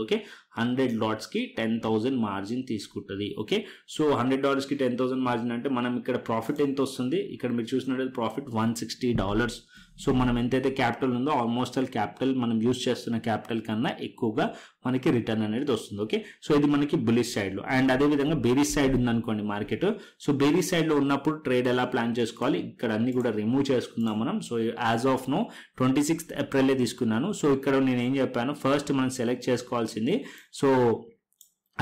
S1: ఓకే, 100 లాట్స్కి 10,000 మార్జిన్ తీసుకుంటుంది. ఓకే, సో $100కి 10,000 మార్జిన్ అంటే మనం ఇక్కడ ప్రాఫిట్ ఎంత వస్తుంది? ఇక్కడ మీరు చూసినట్టు ప్రాఫిట్ $160. సో మనం ఎంతైతే క్యాపిటల్ ఉందో ఆల్మోస్ట్ ఆల్ క్యాపిటల్ మనం యూజ్ చేస్తున్న క్యాపిటల్ కన్నా ఎక్కువగా మనకి రిటర్న్ అనేది వస్తుంది. ఓకే, సో ఇది మనకి బులిష్ సైడ్లో. అండ్ అదేవిధంగా బేరిష్ సైడ్ ఉందనుకోండి మార్కెట్. సో బేరిష్ సైడ్లో ఉన్నప్పుడు ట్రేడ్ ఎలా ప్లాన్ చేసుకోవాలి? ఇక్కడ అన్ని కూడా రిమూవ్ చేసుకుందాం మనం. So as of now 26th April తీసుకున్నాను. సో ఇక్కడ నేను ఏం చెప్పాను, ఫస్ట్ మనం సెలెక్ట్ చేసుకోవాల్సింది. So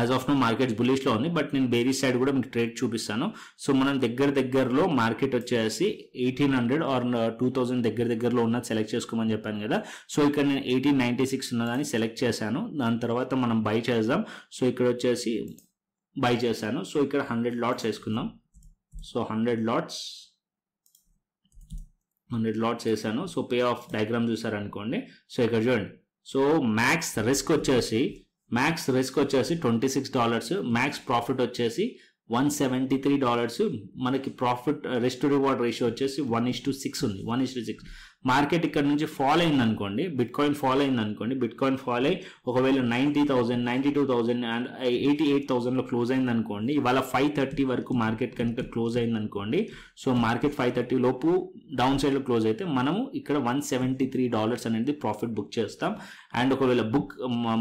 S1: as of now market బులిష్లో ఉంది, బట్ నేను బేరిష్ సైడ్ కూడా మీకు ట్రేడ్ చూపిస్తాను. సో మనం దగ్గరలో మార్కెట్ వచ్చేసి 1,800 ఆర్ 2,000 దగ్గరలో ఉన్నది సెలెక్ట్ చేసుకోమని చెప్పాను కదా. సో ఇక్కడ నేను 1,896 ఉన్నదాన్ని సెలెక్ట్ చేశాను. దాని తర్వాత మనం బై చేద్దాం. సో ఇక్కడ వచ్చేసి బై చేశాను. సో ఇక్కడ 100 లాట్స్ వేసుకుందాం. సో 100 లాట్స్ వేసాను. సో పే ఆఫ్ డయాగ్రామ్ చూసారనుకోండి. సో ఇక్కడ చూడండి. సో మ్యాక్స్ రిస్క్ వచ్చేసి $26, మ్యాక్స్ ప్రాఫిట్ వచ్చేసి $173. మనకి profit risk to reward ratio వచ్చేసి 1:6 ఉంది. 1:6. మార్కెట్ ఇక్కడ నుంచి ఫాల్ అయింది అనుకోండి, బిట్ కాయిన్ ఫాల్ అయ్యి ఒకవేళ 90,000, 92,000 అండ్ 88,000లో క్లోజ్ అయింది అనుకోండి, ఇవాళ 5:30 వరకు మార్కెట్ కనుక క్లోజ్ అయింది అనుకోండి, సో మార్కెట్ 5:30 లోపు డౌన్ సైడ్లో క్లోజ్ అయితే మనము ఇక్కడ $173 అనేది ప్రాఫిట్ బుక్ చేస్తాం. అండ్ ఒకవేళ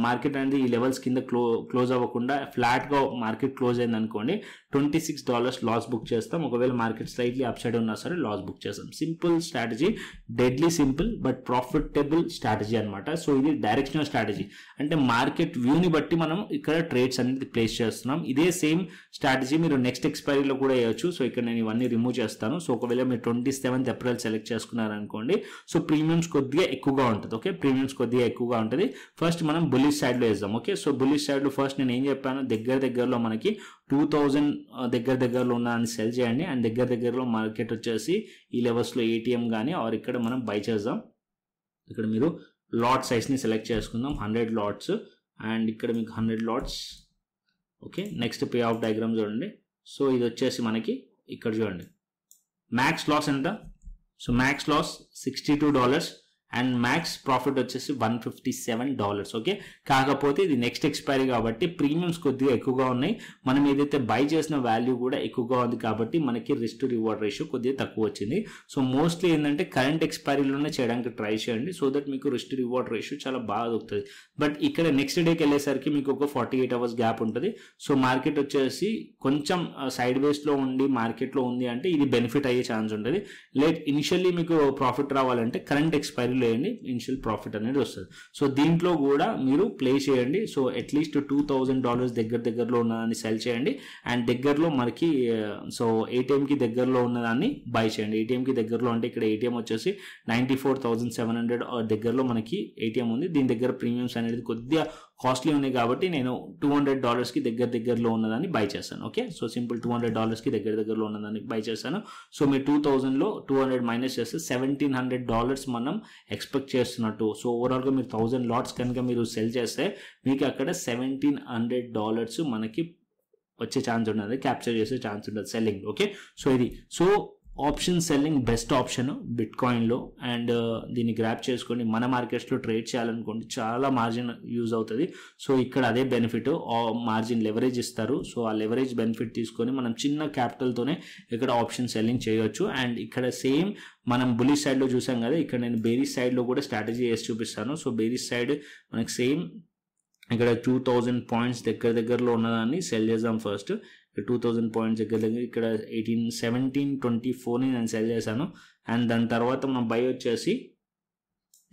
S1: మార్కెట్ అనేది ఈ లెవెల్స్ కింద క్లోజ్ అవ్వకుండా ఫ్లాట్గా మార్కెట్ క్లోజ్ అయింది అనుకోండి, $26 లాస్ బుక్ చేస్తాం. ఒకవేళ మార్కెట్ స్లైట్లీ అప్ సైడ్ ఉన్నా సరే లాస్ బుక్ చేస్తాం. Simple strategy, deadly simple but profitable strategy అనమాట. సో ఇది డైరెక్షనల్ స్ట్రాటజీ, అంటే మార్కెట్ వ్యూని బట్టి మనం ఇక్కడ ట్రేడ్స్ అనేది ప్లేస్ చేస్తున్నాం. ఇదే సేమ్ స్ట్రాటజీ మీరు నెక్స్ట్ ఎక్స్పైరీలో కూడా వేయచ్చు. సో ఇక్కడ నేను ఇవన్నీ రిమూవ్ చేస్తాను. సో ఒకవేళ మీరు 27th ఏప్రిల్ సెలెక్ట్ చేసుకున్నారనుకోండి, సో ప్రీమియమ్స్ కొద్దిగా ఎక్కువగా ఉంటుంది. ఓకే, ప్రీమియమ్స్ కొద్దిగా ఎక్కువగా ఉంటుంది. ఫస్ట్ మనం బుల్లిష్ సైడ్లో వేద్దాం. ఓకే, సో బుల్లిష్ సైడ్లో ఫస్ట్ నేను ఏం చెప్పాను, దగ్గరలో మనకి 2,000 దగ్గరలో ఉన్న సెల్ చేయండి. అండ్ దగ్గరలో మార్కెట్ వచ్చేసి ఈ లెవెల్స్లో ఏటీఎం కానీ ఆర్ ఇక్కడ మనం బై చేద్దాం. ఇక్కడ మీరు లాట్ సైజ్ని సెలెక్ట్ చేసుకుందాం, 100 లాట్స్. అండ్ ఇక్కడ మీకు 100 lots. Okay, next pay off diagram చూడండి. సో ఇది వచ్చేసి మనకి ఇక్కడ చూడండి మ్యాక్స్ లాస్ ఎంత. So max loss $62 and max profit వచ్చేసి $157. ఓకే, కాకపోతే ఇది నెక్స్ట్ ఎక్స్పైరీ కాబట్టి ప్రీమియమ్స్ కొద్దిగా ఎక్కువగా ఉన్నాయి. మనం ఏదైతే బై చేసిన వాల్యూ కూడా ఎక్కువగా ఉంది కాబట్టి మనకి రిస్క్ టు రివార్డ్ రేషియో కొద్దిగా తక్కువ వచ్చింది. సో మోస్ట్లీ ఏంటంటే కరెంట్ ఎక్స్పైరీలోనే చేయడానికి ట్రై చేయండి, సో దట్ మీకు రిస్క్ టు రివార్డ్ రేషియో చాలా బాగా దొరుకుతుంది. బట్ ఇక్కడ నెక్స్ట్ డేకి వెళ్ళేసరికి మీకు ఒక 48 hours గ్యాప్ ఉంటుంది. సో మార్కెట్ వచ్చేసి కొంచెం సైడ్ వేస్లో ఉండి మార్కెట్లో ఉంది అంటే ఇది బెనిఫిట్ అయ్యే ఛాన్స్ ఉంటుంది. ఇనిషియల్లీ మీకు ప్రాఫిట్ రావాలంటే కరెంట్ ఎక్స్పైరీ ప్రాఫిట్లో వేయండి, ఇనిషియల్ ప్రాఫిట్ అనేది వస్తుంది. సో దీంట్లో కూడా మీరు ప్లే చేయండి. సో అట్లీస్ట్ $2,000 దగ్గరలో ఉన్నదాన్ని సెల్ చేయండి అండ్ దగ్గరలో మనకి సో ఏటీఎంకి దగ్గరలో ఉన్నదాన్ని బై చేయండి. ఏటీఎంకి దగ్గరలో అంటే ఇక్కడ ఏటీఎం వచ్చేసి 94,700 దగ్గరలో మనకి ఏటీఎం ఉంది. దీని దగ్గర ప్రీమియమ్స్ అనేది కొద్దిగా కాస్ట్లీ ఉన్నాయి కాబట్టి నేను $200కి దగ్గరలో ఉన్నదాన్ని బై చేశాను. ఓకే, సో సింపుల్ $200కి దగ్గరలో ఉన్నదాన్ని బై చేశాను. సో మీరు 2000లో 200 మైనస్ చేస్తే $1,700 మనం ఎక్స్పెక్ట్ చేస్తున్నట్టు. సో ఓవరాల్గా మీరు 1000 లాట్స్ కనుక మీరు సెల్ చేస్తే మీకు అక్కడ $1,700 మనకి వచ్చే ఛాన్స్ ఉంటుంది, క్యాప్చర్ చేసే ఛాన్స్ ఉంటుంది సెల్లింగ్. ఓకే, సో ఇది so option selling best option బిట్ కాయిన్లో. అండ్ దీన్ని గ్రాప్ చేసుకొని మన మార్కెట్స్లో ట్రేడ్ చేయాలనుకోండి, చాలా మార్జిన్ యూజ్ అవుతుంది. సో ఇక్కడ అదే బెనిఫిట్, మార్జిన్ లెవరేజ్ ఇస్తారు. సో ఆ లెవరేజ్ బెనిఫిట్ తీసుకొని మనం చిన్న క్యాపిటల్తోనే ఇక్కడ ఆప్షన్ సెల్లింగ్ చేయొచ్చు. అండ్ ఇక్కడ సేమ్ మనం బులిష్ సైడ్లో చూసాం కదా, ఇక్కడ నేను బేరిష్ సైడ్లో కూడా స్ట్రాటజీ వేసి చూపిస్తాను. సో బేరిష్ సైడ్ మనకి సేమ్ ఇక్కడ 2000 పాయింట్స్ దగ్గరలో ఉన్నదాన్ని సెల్ చేద్దాం. ఫస్ట్ 2000 పాయింట్స్ దగ్గర ఇక్కడ 1724ని నేను సెల్ చేశాను. అండ్ దాని తర్వాత మనం బై వచ్చేసి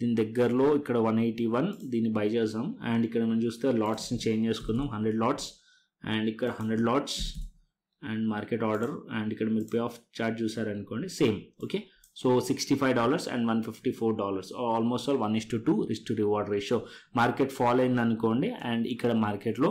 S1: దీని దగ్గరలో ఇక్కడ 181 దీన్ని బై చేసాం. అండ్ ఇక్కడ మనం చూస్తే లాట్స్ని చేంజ్ చేసుకుందాం, 100 లాట్స్ అండ్ ఇక్కడ 100 lots and market order. And ఇక్కడ మీరు పే ఆఫ్ చార్ట్ చూసారనుకోండి same. Okay, so $65 and $154, almost all 1:2 risk to reward ratio. Market fall అయింది అనుకోండి అండ్ ఇక్కడ మార్కెట్లో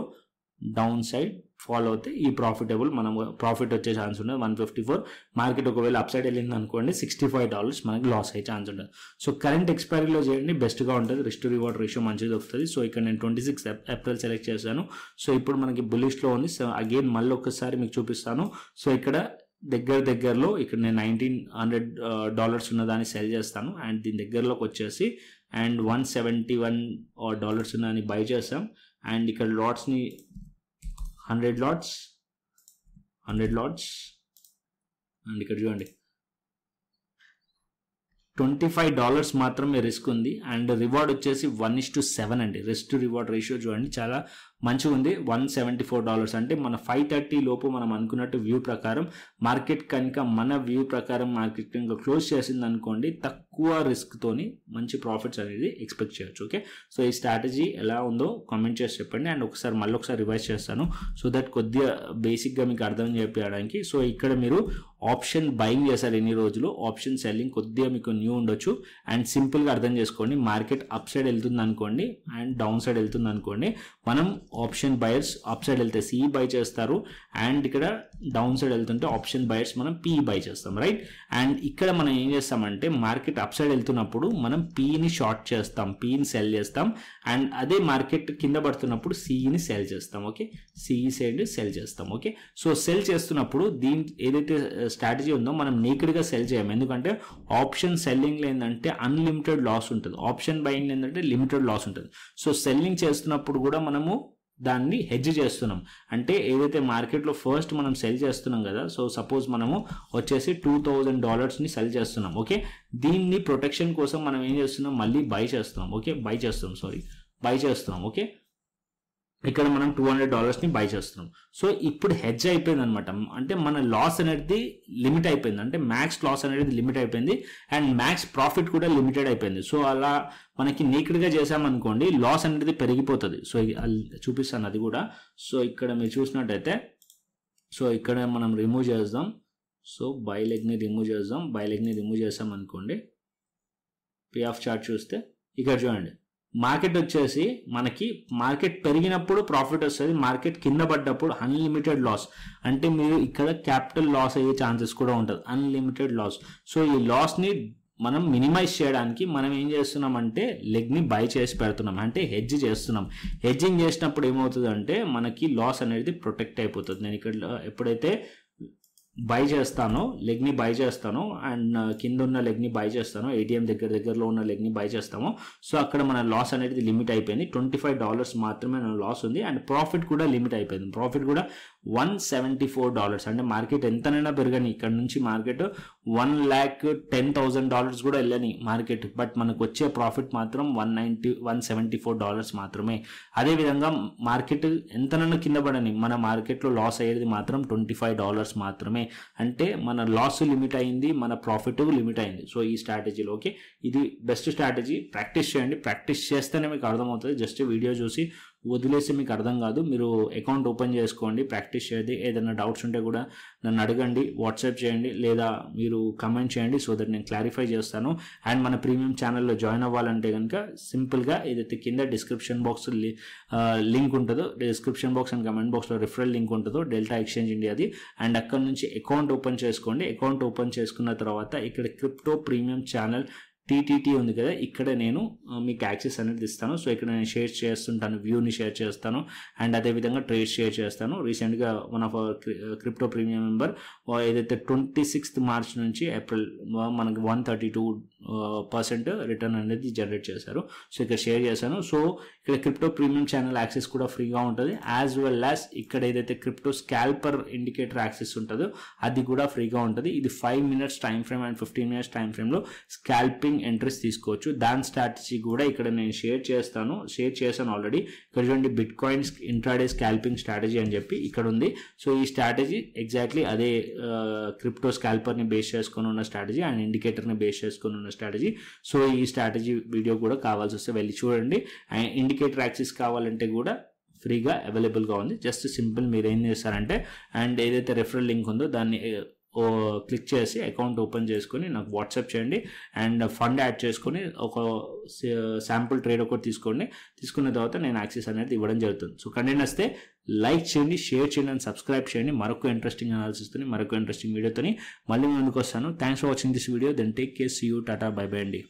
S1: డౌన్ సైడ్ ఫాల్ అవుతే ఈ ప్రాఫిటబుల్ మనం ప్రాఫిట్ వచ్చే ఛాన్స్ ఉంటుంది 154. మార్కెట్ ఒకవేళ అప్ సైడ్ వెళ్ళింది అనుకోండి $65 మనకి లాస్ అయ్యే ఛాన్స్ ఉంటుంది. సో కరెంట్ ఎక్స్పైరీలో చేయండి, బెస్ట్గా ఉంటుంది, రిస్క్ టు రివార్డ్ రేషియో మంచిది వస్తుంది. సో ఇక్కడ నేను 26 ఏప్రిల్ సెలెక్ట్ చేశాను. సో ఇప్పుడు మనకి బులిష్లో ఉంది. సో అగైన్ మళ్ళీ ఒకసారి మీకు చూపిస్తాను. సో ఇక్కడ దగ్గరలో ఇక్కడ నేను $1,900 ఉన్నదాన్ని సెల్ చేస్తాను. అండ్ దీని దగ్గరలోకి వచ్చేసి అండ్ $171 ఉన్నదాన్ని బై చేస్తాం. అండ్ ఇక్కడ లాట్స్ని 100 లాట్స్ అండ్ ఇక్కడ చూడండి $25 మాత్రమే రిస్క్ ఉంది. అండ్ రివార్డ్ వచ్చేసి 1:7 అండి. రిస్క్ టు రివార్డ్ రేషియో చూడండి చాలా మంచిగా ఉంది. $174 అంటే మన 5:30 లోపు మనం అనుకున్నట్టు వ్యూ ప్రకారం మార్కెట్ కనుక మన వ్యూ ప్రకారం మార్కెట్ కనుక క్లోజ్ చేసింది అనుకోండి, తక్కువ రిస్క్ తోని మంచి ప్రాఫిట్స్ అనేది ఎక్స్పెక్ట్ చేయొచ్చు. ఓకే, సో ఈ స్ట్రాటజీ ఎలా ఉందో కామెంట్ చేసి చెప్పండి. అండ్ మళ్ళీ ఒకసారి రివైజ్ చేస్తాను సో దట్ కొద్దిగా బేసిక్గా మీకు అర్థం చేయడానికి. సో ఇక్కడ మీరు ఆప్షన్ బయింగ్ చేశారు ఎన్ని రోజులు, ఆప్షన్ సెల్లింగ్ కొద్దిగా మీకు న్యూ ఉండొచ్చు. అండ్ సింపుల్గా అర్థం చేసుకోండి, మార్కెట్ అప్ సైడ్ వెళ్తుంది అనుకోండి అండ్ డౌన్ సైడ్ వెళ్తుంది అనుకోండి, మనం ఆప్షన్ బయర్స్ అప్ సైడ్ వెళ్తే సి బై చేస్తారు అండ్ ఇక్కడ డౌన్ సైడ్ వెళ్తుంటే ఆప్షన్ బయర్స్ మనం పి బై చేస్తాం, రైట్. అండ్ ఇక్కడ మనం ఏం చేస్తామంటే మార్కెట్ అప్ సైడ్ వెళ్తున్నప్పుడు మనం పిని షార్ట్ చేస్తాం, పిని సెల్ చేస్తాం. అండ్ అదే మార్కెట్ కింద పడుతున్నప్పుడు సిని సెల్ చేస్తాం. ఓకే, సిఈ సైడ్ సెల్ చేస్తాం. ఓకే, సో సెల్ చేస్తున్నప్పుడు దీని ఏదైతే స్ట్రాటజీ ఉందో మనం నేకెడ్గా సెల్ చేయం. ఎందుకంటే ఆప్షన్ సెల్లింగ్లో ఏంటంటే అన్లిమిటెడ్ లాస్ ఉంటుంది, ఆప్షన్ బయింగ్ ఏంటంటే లిమిటెడ్ లాస్ ఉంటుంది. సో సెల్లింగ్ చేస్తున్నప్పుడు కూడా మనము దాన్ని హెడ్జ్ చేస్తున్నాం. అంటే ఏదైతే మార్కెట్లో ఫస్ట్ మనం సెల్ చేస్తున్నాం కదా, సో సపోజ్ మనము వచ్చేసి $2,000ని సెల్ చేస్తున్నాం. ఓకే, దీన్ని ప్రొటెక్షన్ కోసం మనం ఏం చేస్తున్నాం, మళ్ళీ బై చేస్తున్నాం. ఓకే, బై చేస్తున్నాం. ఓకే, ఇక్కడ మనం $200ని బై చేస్తున్నాం. సో ఇప్పుడు హెడ్జ్ అయిపోయింది అనమాట. అంటే మన లాస్ అనేది లిమిట్ అయిపోయింది, అంటే మ్యాక్స్ లాస్ అనేది లిమిట్ అయిపోయింది అండ్ మ్యాక్స్ ప్రాఫిట్ కూడా లిమిటెడ్ అయిపోయింది. సో అలా మనకి నీకెడ్గా చేసామనుకోండి లాస్ అనేది పెరిగిపోతుంది. సో చూపిస్తాను అది కూడా. సో ఇక్కడ మీరు చూసినట్టయితే సో ఇక్కడ మనం రిమూవ్ చేద్దాం. సో బై లెగ్ని రిమూవ్ చేసాం అనుకోండి, పే ఆఫ్ చార్ట్ చూస్తే ఇక్కడ చూడండి మార్కెట్ వచ్చేసి మనకి మార్కెట్ పెరిగినప్పుడు ప్రాఫిట్ వస్తుంది, మార్కెట్ కింద పడ్డప్పుడు అన్లిమిటెడ్ లాస్. అంటే మీరు ఇక్కడ క్యాపిటల్ లాస్ అయ్యే ఛాన్సెస్ కూడా ఉంటుంది, అన్లిమిటెడ్ లాస్. సో ఈ లాస్ని మనం మినిమైజ్ చేయడానికి మనం ఏం చేస్తున్నామంటే లెగ్ని బై చేసి పెడుతున్నాం, అంటే హెడ్జ్ చేస్తున్నాం. హెడ్జింగ్ చేసినప్పుడు ఏమవుతుంది అంటే మనకి లాస్ అనేది ప్రొటెక్ట్ అయిపోతుంది. నేను ఇక్కడ ఎప్పుడైతే బై చేస్తానో లెగ్ని బై చేస్తాను అండ్ కింద ఉన్న లెగ్ని బై చేస్తాను, ఏటీఎం దగ్గరలో ఉన్న లెగ్ని బై చేస్తాము. సో అక్కడ మన లాస్ అనేది లిమిట్ అయిపోయింది, $25 మాత్రమే లాస్ ఉంది. అండ్ ప్రాఫిట్ కూడా లిమిట్ అయిపోయింది, ప్రాఫిట్ కూడా $174. అంటే మార్కెట్ ఎంతనైనా పెరగని, ఇక్కడ నుంచి మార్కెట్ $1,10,000 కూడా వెళ్ళని మార్కెట్, బట్ మనకు వచ్చే ప్రాఫిట్ మాత్రం $174 మాత్రమే. అదేవిధంగా మార్కెట్ ఎంతనైనా కింద పడని, మన మార్కెట్లో లాస్ అయ్యేది మాత్రం $25 మాత్రమే. అంటే మన లాస్ లిమిట్ అయింది, మన ప్రాఫిట్ లిమిట్ అయింది. సో ఈ స్ట్రాటజీలో ఓకే, ఇది బెస్ట్ స్ట్రాటజీ. ప్రాక్టీస్ చేయండి, ప్రాక్టీస్ చేస్తేనే మీకు అర్థమవుతుంది. జస్ట్ వీడియో చూసి వదిలేసి మీకు అర్థం కాదు. మీరు అకౌంట్ ఓపెన్ చేసుకోండి, ప్రాక్టీస్ చేయండి. ఏదైనా డౌట్స్ ఉంటే కూడా నన్ను అడగండి, వాట్సాప్ చేయండి, లేదా మీరు కమెంట్ చేయండి, సో దట్ నేను క్లారిఫై చేస్తాను. అండ్ మన ప్రీమియం ఛానల్లో జాయిన్ అవ్వాలంటే కనుక సింపుల్గా ఏదైతే కింద డిస్క్రిప్షన్ బాక్స్ లింక్ ఉంటుందో, డిస్క్రిప్షన్ బాక్స్ అండ్ కమెంట్ బాక్స్లో రిఫరల్ లింక్ ఉంటుందో డెల్టా ఎక్స్చేంజ్ ఇండియాది, అండ్ అక్కడ నుంచి అకౌంట్ ఓపెన్ చేసుకోండి. అకౌంట్ ఓపెన్ చేసుకున్న తర్వాత ఇక్కడ క్రిప్టో ప్రీమియం ఛానల్ టీటీటీ ఉంది కదా, ఇక్కడ నేను మీకు యాక్సెస్ అనేది ఇస్తాను. సో ఇక్కడ నేను షేర్ చేస్తుంటాను, వ్యూని షేర్ చేస్తాను, అండ్ అదేవిధంగా ట్రేడ్ షేర్ చేస్తాను. రీసెంట్గా one of our crypto premium member ఏదైతే 26th March నుంచి ఏప్రిల్ మనకి 132% రిటర్న్ అనేది జనరేట్ చేశారు. సో ఇక్కడ షేర్ చేశాను. సో ఇక్కడ క్రిప్టో ప్రీమియం ఛానల్ యాక్సెస్ కూడా ఫ్రీగా ఉంటుంది, యాజ్ వెల్ యాజ్ ఇక్కడ ఏదైతే క్రిప్టో స్కాల్పర్ ఇండికేటర్ యాక్సెస్ ఉంటుందో అది కూడా ఫ్రీగా ఉంటుంది. ఇది 5 minutes time frame and 15 minutes time ఫ్రేమ్లో స్కాల్పింగ్ ఎంట్రీస్ తీసుకోవచ్చు. దాని స్ట్రాటజీ కూడా ఇక్కడ నేను షేర్ చేశాను ఆల్రెడీ. ఇక్కడ చూడండి, bit coins intraday scalping strategy అని చెప్పి ఇక్కడ ఉంది. సో ఈ స్ట్రాటజీ ఎగ్జాక్ట్లీ అదే క్రిప్టో స్కాల్పర్ని బేస్ చేసుకొని ఉన్న స్ట్రాటజీ అండ్ ఇండికేటర్ని బేస్ చేసుకొని ఉన్న స్ట్రాటజీ. సో ఈ స్ట్రాటజీ వీడియో కూడా కావాల్సి వస్తే వెళ్ళి చూడండి. అండ్ ఇండికేటర్ యాక్సెస్ కావాలంటే కూడా ఫ్రీగా అవైలబుల్గా ఉంది. జస్ట్ సింపుల్ మీరు ఏం చేస్తారంటే, అండ్ ఏదైతే రెఫరల్ లింక్ ఉందో దాన్ని క్లిక్ చేసి అకౌంట్ ఓపెన్ చేసుకొని నాకు వాట్సాప్ చేయండి, అండ్ ఫండ్ యాడ్ చేసుకొని ఒక శాంపుల్ ట్రేడ్ ఒకటి తీసుకున్న తర్వాత నేను యాక్సెస్ అనేది ఇవ్వడం జరుగుతుంది. సో కంటెంట్ వస్తే లైక్ చేయండి, షేర్ చేయండి అండ్ సబ్స్క్రైబ్ చేయండి. మరొక ఇంట్రెస్టింగ్ అనాలిసిస్తో మరొక ఇంట్రెస్టింగ్ వీడియోతో మళ్ళీ ముందుకు వస్తాను. Thanks for watching this video. Then take care, see you, tata, bye bye అండి.